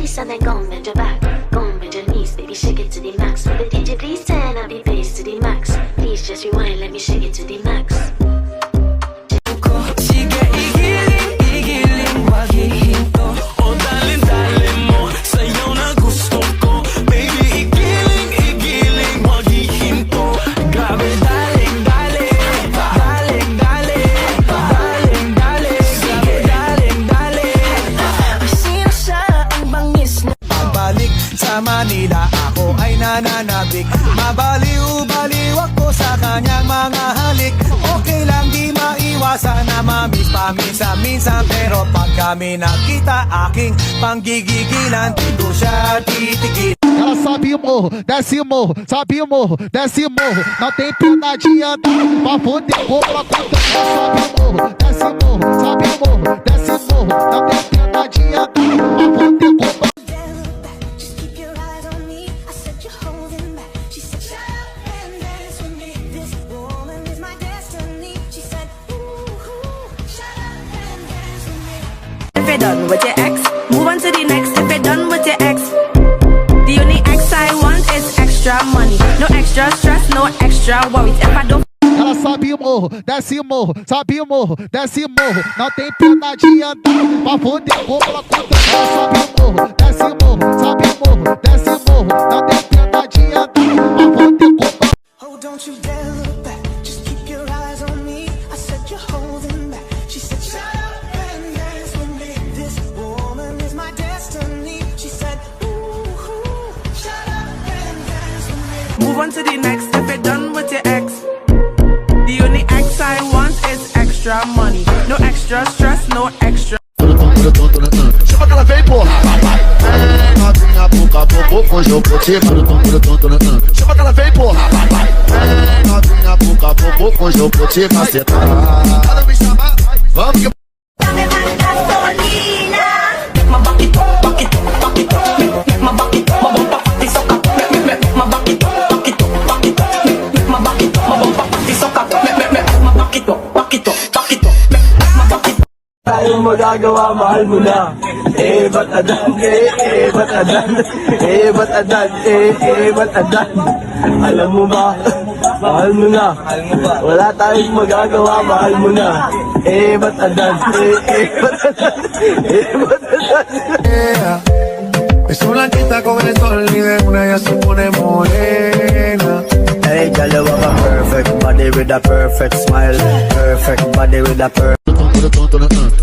waist and then go and bend your back. Go and bend your knees, baby, shake it to the max. Will the DJ please turn up the bass to the max? Please just rewind, let me shake it to the max. Sige, igiling, wag hihinto. O dalin mo, sa'yo na gusto ko. Baby, igiling, wag hihinto. Grabe, daling, sige, daling. Sino siya ang bangis na? Pagbalik sa Manila, ako ay nananabik. Mabaliw-baliw ako sa kanyang mga halik. Okay lang, di maiwasan na mamiss paminsan-minsan. Pero pag kami nakita, aking panggigigilan, di ko siya titigil. Ela sabe mo, desce mo, sabe mo, desce mo. Não tem piadinha pra poder comprar conta. Ela sabe mo, desce mo, sabe mo, desce mo. Não tem piadinha pra poder comprar. Just keep your eyes on me. I said you're holding back. She said, shut up and dance with me. This woman is my destiny. She said, ooh, shut up and dance with me. If you're done with your ex, move on to the next. If you're done with your ex, the only ex I want is extra money. No extra stress, no extra worries. If I don't Ela sabe mo, desce mo, sabe mo, desce mo. Não tem piadinha pra poder comprar conta. Ela sabe mo, desce mo, sabe mo, desce mo. Não tem piadinha pra poder comprar. Oh, don't you dare look back. Just keep your eyes on me. I said you're holding back. She said, shut up and dance with me. This woman is my destiny. She said, ooh, shut up and dance with me. move on to the next. If you're done with your ex, the only ex I want is extra money. No extra stress, no extra. Chama que ela vem, porra. Novinha, pouco a pouco, hoje eu vou te chama que ela vem, porra. Novinha, pouco a pouco, hoje eu vou te macetar. Ela me chama, vamos que Tayong magagawa, mahal mo na. Ba't adan, ba't adan, ba't adan, ba't adan. Alam mo ba, mahal mo na. Wala tayong magagawa, mahal mo na. Ba't adan, ba't adan, ba't adan. es una blanquita con el sol y de una ya se pone morena. Hey, girl, you have a perfect body with a perfect smile. Perfect body with a perfect.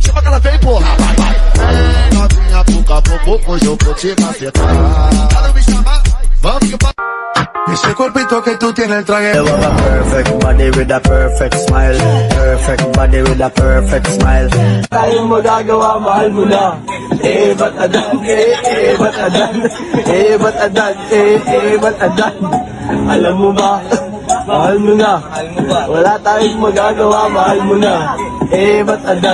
Chama que ela vem, porra. Novinha, pouco a pouco, hoje eu vou te macetar. Ela me chama, vamos que ese cuerpito que tú tienes el traje. You have a perfect body with a perfect smile. Perfect body with a perfect smile. Tayong magagawa, mahal mo na. Ba't adan, ba't adan, ba't adan, ba't adan. Alam mo ba, mahal mo na. Wala tayong magagawa, mahal mo na. Ba't adan,